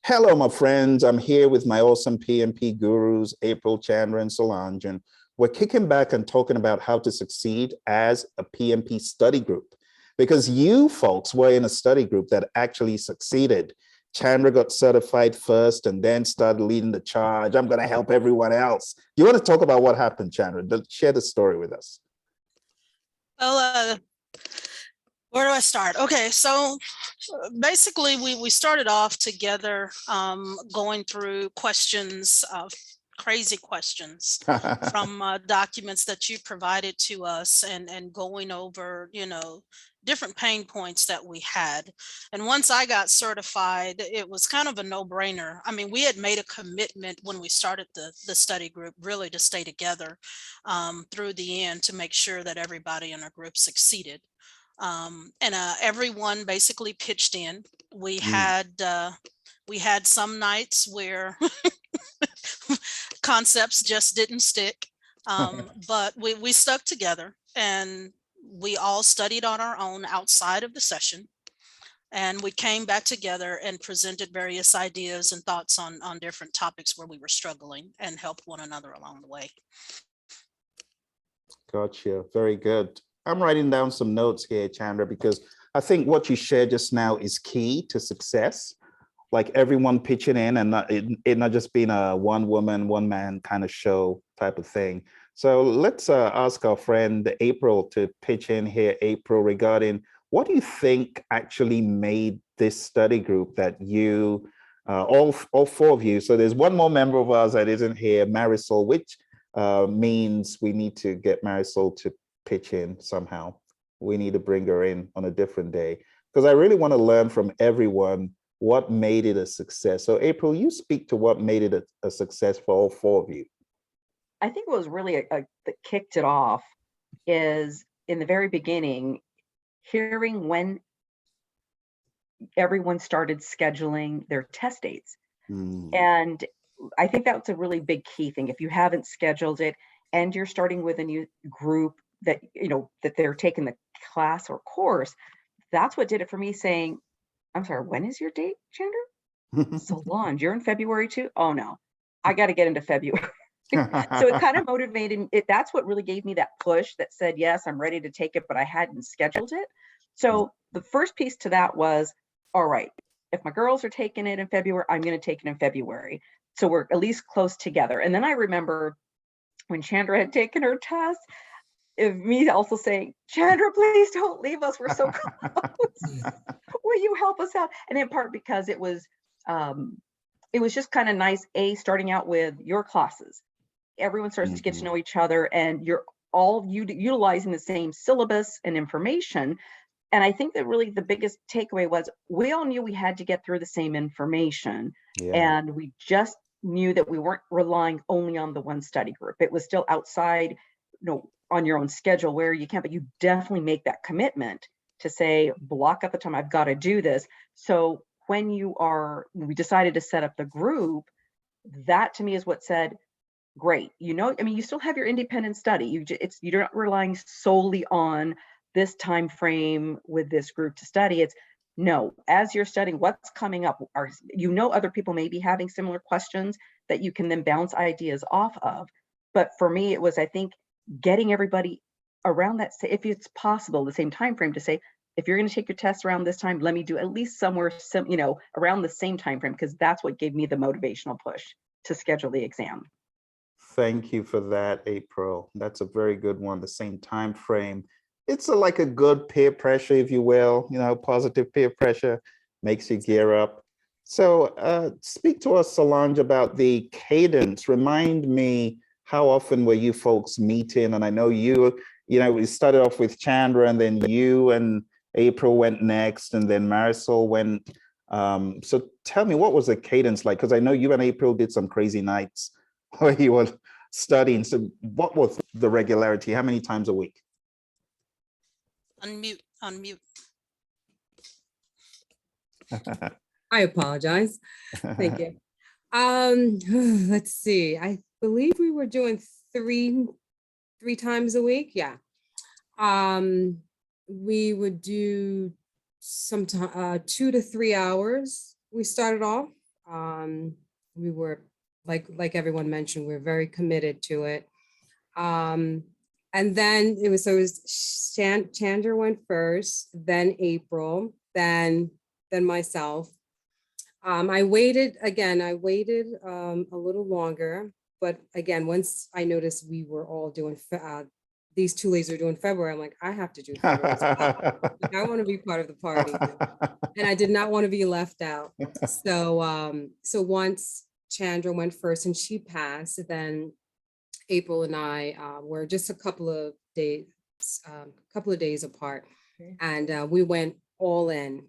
Hello, my friends. I'm here with my awesome PMP gurus, April, Chandra, and Solange, and we're kicking back and talking about how to succeed as a PMP study group. Because you folks were in a study group that actually succeeded. Chandra got certified first and then started leading the charge. I'm going to help everyone else. You want to talk about what happened, Chandra? Share the story with us. Well, where do I start? Okay, so basically we started off together going through questions, crazy questions from documents that you provided to us and going over, different pain points that we had. And once I got certified, it was kind of a no-brainer. I mean, we had made a commitment when we started the study group really to stay together through the end to make sure that everybody in our group succeeded. And everyone basically pitched in. We had some nights where concepts just didn't stick, but we stuck together and we all studied on our own outside of the session. And we came back together and presented various ideas and thoughts on different topics where we were struggling and helped one another along the way. Gotcha. Very good. I'm writing down some notes here, Chandra, because I think what you shared just now is key to success. Like everyone pitching in and it not just being a one woman, one man kind of show type of thing. So let's ask our friend April to pitch in here, April, regarding what do you think actually made this study group that you, all four of you, so there's one more member of ours that isn't here, Marisol, which means we need to get Marisol to pitch in somehow. We need to bring her in on a different day because I really want to learn from everyone what made it a success. So April, you speak to what made it a success for all four of you. I think what was really that kicked it off is in the very beginning, hearing when everyone started scheduling their test dates. And I think that's a really big key thing. If you haven't scheduled it and you're starting with a new group that, that they're taking the class or course, that's what did it for me saying, I'm sorry, when is your date, Chandra? Solange, you're in February too? Oh no, I got to get into February. So it kind of motivated it. That's what really gave me that push that said, yes, I'm ready to take it, but I hadn't scheduled it. So the first piece to that was, all right, if my girls are taking it in February, I'm going to take it in February. So we're at least close together. And then I remember when Chandra had taken her test, me also saying, Chandra, please don't leave us. We're so close. Will you help us out? And in part because it was just kind of nice, starting out with your classes. Everyone starts to get to know each other and you're all utilizing the same syllabus and information. And I think that really the biggest takeaway was we all knew we had to get through the same information. And we just knew that we weren't relying only on the one study group. It was still outside, on your own schedule where you can, but you definitely make that commitment to say, block out the time, I've got to do this. So when we decided to set up the group, that to me is what said, great. You still have your independent study. You're not relying solely on this time frame with this group to study. It's no, as you're studying what's coming up, other people may be having similar questions that you can then bounce ideas off of. But for me, it was, I think, getting everybody around that, if it's possible, the same time frame to say, if you're going to take your test around this time, let me do at least somewhere, around the same time frame, because that's what gave me the motivational push to schedule the exam. Thank you for that, April. That's a very good one. The same time frame. It's like a good peer pressure, if you will. Positive peer pressure makes you gear up. So speak to us, Solange, about the cadence. Remind me, how often were you folks meeting? And I know we started off with Chandra and then you and April went next and then Marisol went. So tell me, what was the cadence like? Because I know you and April did some crazy nights where you were studying. So what was the regularity? How many times a week? Unmute. I apologize. Thank you. Let's see. I believe we were doing three times a week. Yeah. We would do sometimes 2 to 3 hours. We started off. We were, like everyone mentioned, we're very committed to it. And then it was Chandra went first, then April, then myself. I waited a little longer, but again, once I noticed we were all doing these two ladies were doing February, I'm like, I have to do February. Like, I want to be part of the party, and I did not want to be left out. So once Chandra went first and she passed, then April and I were just a couple of days apart, and we went all in.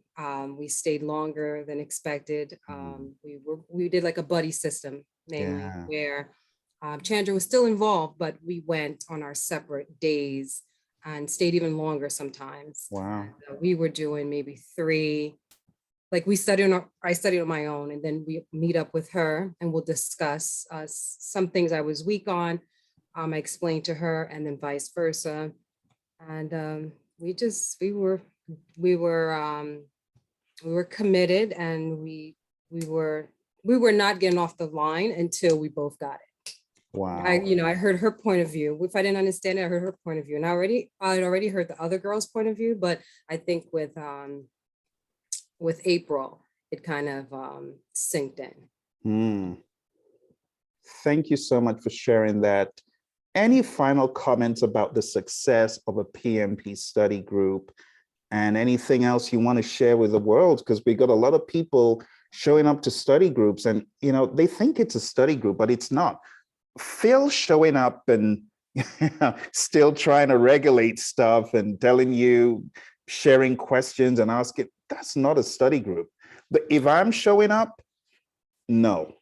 We stayed longer than expected. We did like a buddy system mainly, where Chandra was still involved, but we went on our separate days and stayed even longer sometimes. Wow. We were doing maybe 3. Like I studied on my own, and then we meet up with her and we'll discuss some things I was weak on. I explained to her, and then vice versa. And we were committed, and we were not getting off the line until we both got it. Wow. I heard her point of view. If I didn't understand it, I heard her point of view. And I'd already heard the other girl's point of view, but I think with April, it kind of synced in. Thank you so much for sharing that. Any final comments about the success of a PMP study group, and anything else you want to share with the world? Because we got a lot of people showing up to study groups, and they think it's a study group, but it's not. Phil showing up and still trying to regulate stuff and telling you, sharing questions and asking, that's not a study group. But if I'm showing up, no,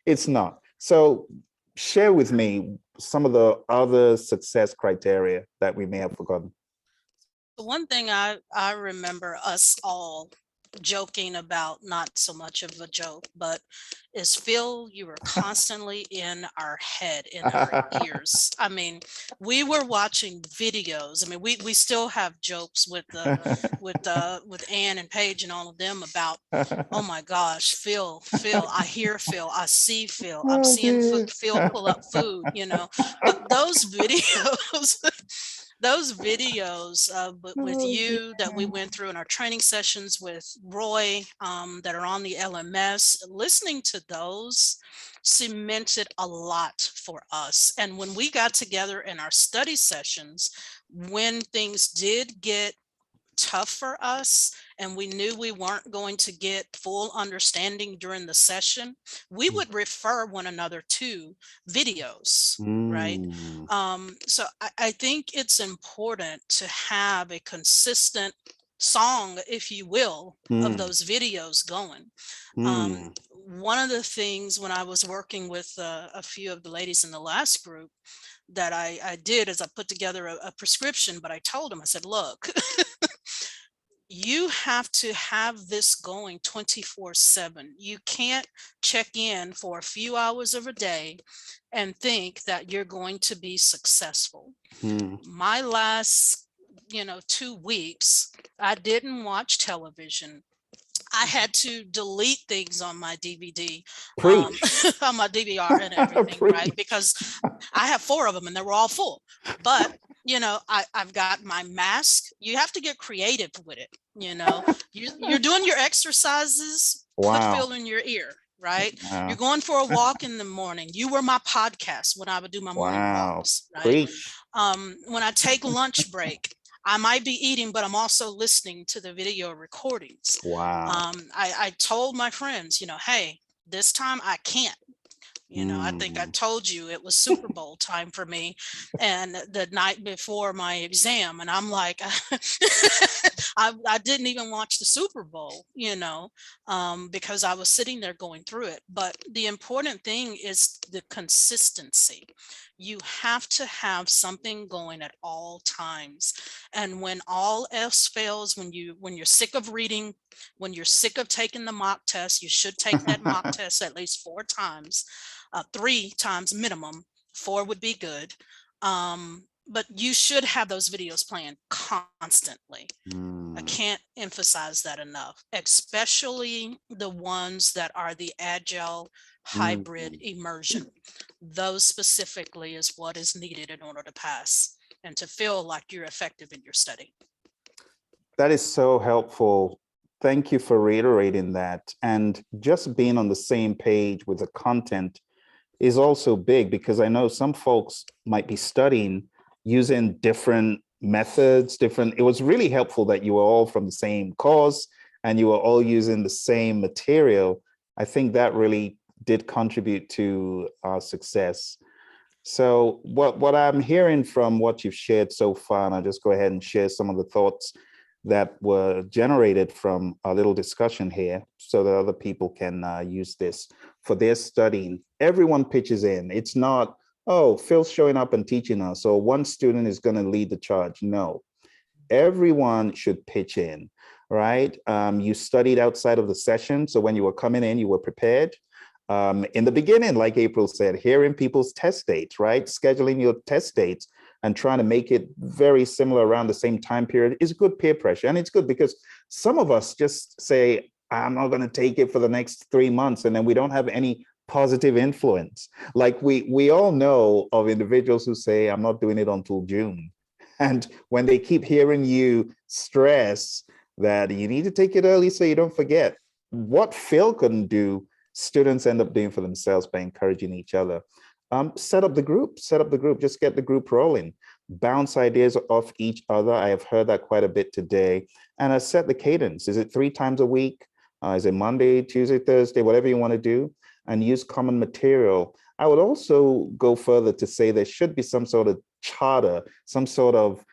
it's not. So share with me some of the other success criteria that we may have forgotten. The one thing I remember us all joking about, not so much of a joke, but is Phil, you were constantly in our head, in our ears. I mean, we were watching videos. I mean, we still have jokes with Ann and Paige and all of them about, oh my gosh, Phil, I hear Phil, I see Phil, I'm seeing Phil pull up food, but those videos with you that we went through in our training sessions with Roy, that are on the LMS, listening to those cemented a lot for us. And when we got together in our study sessions, when things did get tough for us and we knew we weren't going to get full understanding during the session, we would refer one another to videos, right? So I think it's important to have a consistent song, if you will, of those videos going. One of the things when I was working with a few of the ladies in the last group that I did is I put together a prescription, but I told them, I said, look, you have to have this going 24/7. You can't check in for a few hours of a day and think that you're going to be successful. My last, 2 weeks, I didn't watch television. I had to delete things on my DVD, on my DVR and everything, right? Because I have 4 of them and they were all full. But, I've got my mask. You have to get creative with it. You're doing your exercises, put Phil in your ear, right? You're going for a walk in the morning. You were my podcast when I would do my morning walks, right? When I take lunch break, I might be eating, but I'm also listening to the video recordings. I told my friends, hey, this time I can't. I think I told you it was Super Bowl time for me, and the night before my exam, and I'm like, I didn't even watch the Super Bowl, because I was sitting there going through it. But the important thing is the consistency. You have to have something going at all times. And when all else fails, when you're sick of reading, when you're sick of taking the mock test, you should take that mock test at least 4 times, 3 times minimum. 4 would be good. but you should have those videos playing constantly. I Mm, can't emphasize that enough, especially the ones that are the Agile hybrid mm. immersion. Those specifically is what is needed in order to pass and to feel like you're effective in your study. That is so helpful. Thank you for reiterating that. And just being on the same page with the content is also big, because I know some folks might be studying using different methods, it was really helpful that you were all from the same course and you were all using the same material. I think that really did contribute to our success. So what I'm hearing from what you've shared so far, and I'll just go ahead and share some of the thoughts that were generated from our little discussion here so that other people can use this for their studying. Everyone pitches in. It's not, oh, Phil's showing up and teaching us, or one student is going to lead the charge. No, everyone should pitch in, right? You studied outside of the session. So when you were coming in, you were prepared. In the beginning, like April said, hearing people's test dates, right? Scheduling your test dates and trying to make it very similar around the same time period is good peer pressure. And it's good because some of us just say, I'm not going to take it for the next 3 months. And then we don't have any positive influence. Like we all know of individuals who say, I'm not doing it until June. And when they keep hearing you stress that you need to take it early so you don't forget, what Phil couldn't do, students end up doing for themselves by encouraging each other. Set up the group, just get the group rolling, bounce ideas off each other. I have heard that quite a bit today. And set the cadence. Is it 3 times a week? Is it Monday, Tuesday, Thursday, whatever you want to do, and use common material. I would also go further to say there should be some sort of charter, some sort of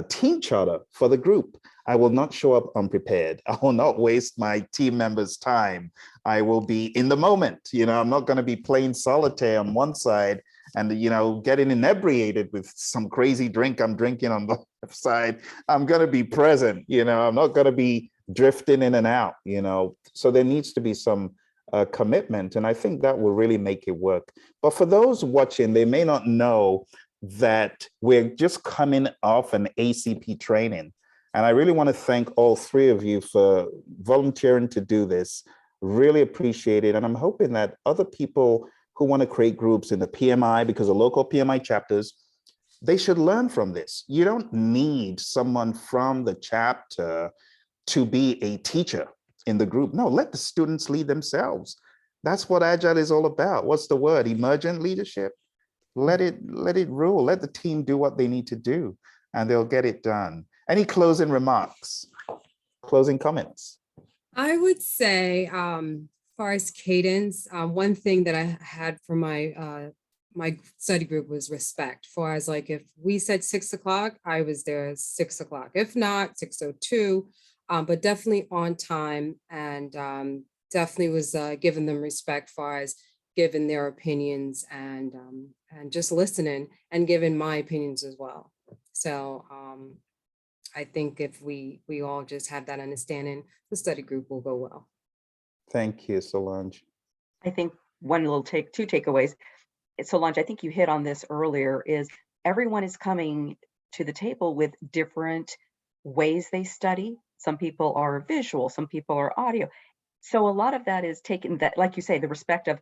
team charter for the group. I will not show up unprepared. I will not waste my team members' time. I will be in the moment. I'm not going to be playing solitaire on one side and, getting inebriated with some crazy drink I'm drinking on the left side. I'm going to be present. I'm not going to be drifting in and out, So there needs to be some commitment. And I think that will really make it work. But for those watching, they may not know that we're just coming off an ACP training. And I really want to thank all 3 of you for volunteering to do this. Really appreciate it. And I'm hoping that other people who want to create groups in the PMI, because the local PMI chapters, they should learn from this. You don't need someone from the chapter to be a teacher in the group. No, let the students lead themselves. That's what Agile is all about. What's the word? Emergent leadership. Let it rule. Let the team do what they need to do, and they'll get it done. Any closing remarks? Closing comments? I would say, as far as cadence, one thing that I had for my my study group was respect. For as like, if we said 6 o'clock, I was there at 6 o'clock. If not, 6:02, but definitely on time, and definitely was giving them respect, far as giving their opinions and just listening and giving my opinions as well. So I think if we all just have that understanding, the study group will go well. Thank you, Solange. I think two takeaways. Solange, I think you hit on this earlier, is everyone is coming to the table with different ways they study. Some people are visual, some people are audio. So a lot of that is taking that, like you say, the respect of,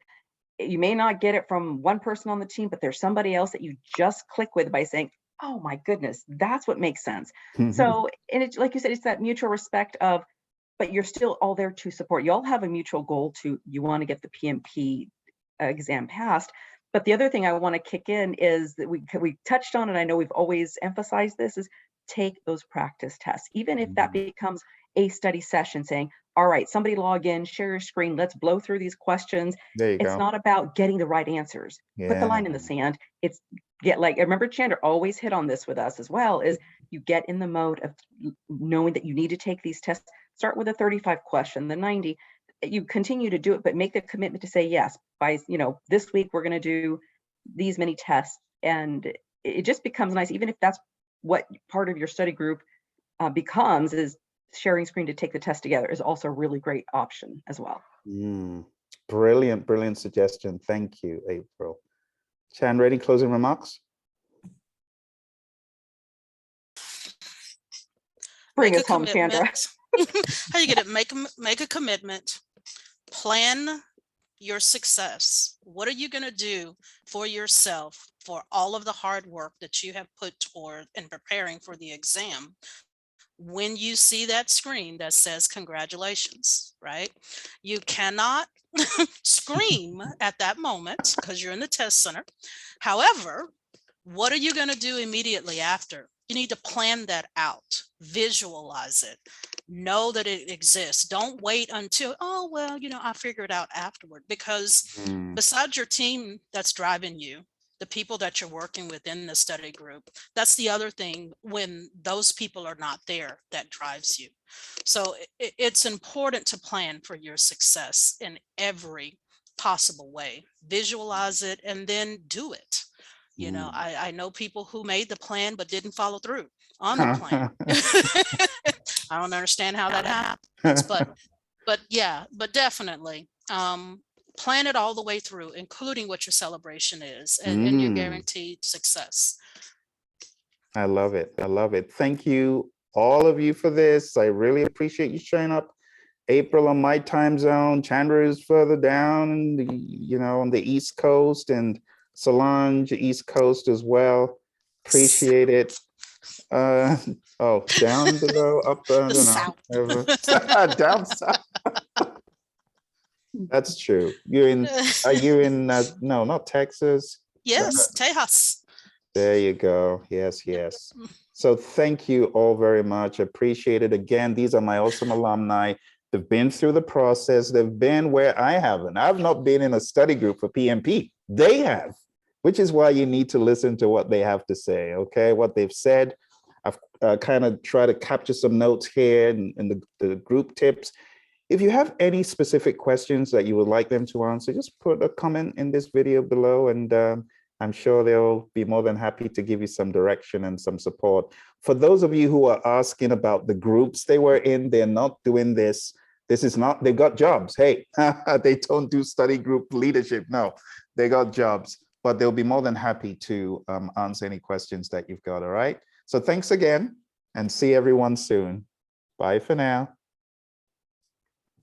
you may not get it from one person on the team, but there's somebody else that you just click with by saying, oh my goodness, that's what makes sense. So, and it's like you said, it's that mutual respect of, but you're still all there to support. You all have a mutual goal you want to get the PMP exam passed. But the other thing I want to kick in is that we touched on, and I know we've always emphasized this, is take those practice tests, even if that becomes a study session saying, all right, somebody log in, share your screen, let's blow through these questions. There you It's go. not about getting the right answers. Put the line in the sand. It's I remember Chandra always hit on this with us as well, is you get in the mode of knowing that you need to take these tests. Start with a 35 question, the 90. You continue to do it, but make the commitment to say, yes, by this week we're going to do these many tests. And it just becomes nice, even if that's what part of your study group becomes, is sharing screen to take the test together is also a really great option as well. Brilliant suggestion. Thank you, April. Chandra, any closing remarks? bring make us a home, Chandra. commitment. How you get it? Make a commitment. Plan your success. What are you going to do for yourself for all of the hard work that you have put toward in preparing for the exam? When you see that screen that says congratulations, right? You cannot scream at that moment because you're in the test center. However, what are you going to do immediately after? You need to plan that out, visualize it, know that it exists. Don't wait until, oh, well, I figure it out afterward, because besides your team that's driving you, the people that you're working with in the study group, that's the other thing when those people are not there that drives you. So it's important to plan for your success in every possible way. Visualize it and then do it. I know people who made the plan but didn't follow through on the plan. I don't understand how that happens, but definitely plan it all the way through, including what your celebration is, and you're guaranteed success. I love it. I love it. Thank you, all of you, for this. I really appreciate you showing up. April on my time zone, Chandra is further down, on the East Coast, and Solange, East Coast as well. Appreciate it. Down below, up, I don't know. Down south. That's true. Are you in, no, not Texas. Yes, Tejas. There you go. Yes, yes. So thank you all very much. Appreciate it. Again, these are my awesome alumni. They've been through the process. They've been where I haven't. I've not been in a study group for PMP. They have, which is why you need to listen to what they have to say, okay? What they've said. I've kind of tried to capture some notes here in the group tips. If you have any specific questions that you would like them to answer, just put a comment in this video below, and I'm sure they'll be more than happy to give you some direction and some support. For those of you who are asking about the groups they were in, they're not doing this. This is not, they've got jobs. Hey, they don't do study group leadership. No, they got jobs, but they'll be more than happy to answer any questions that you've got, all right? So thanks again, and see everyone soon. Bye for now.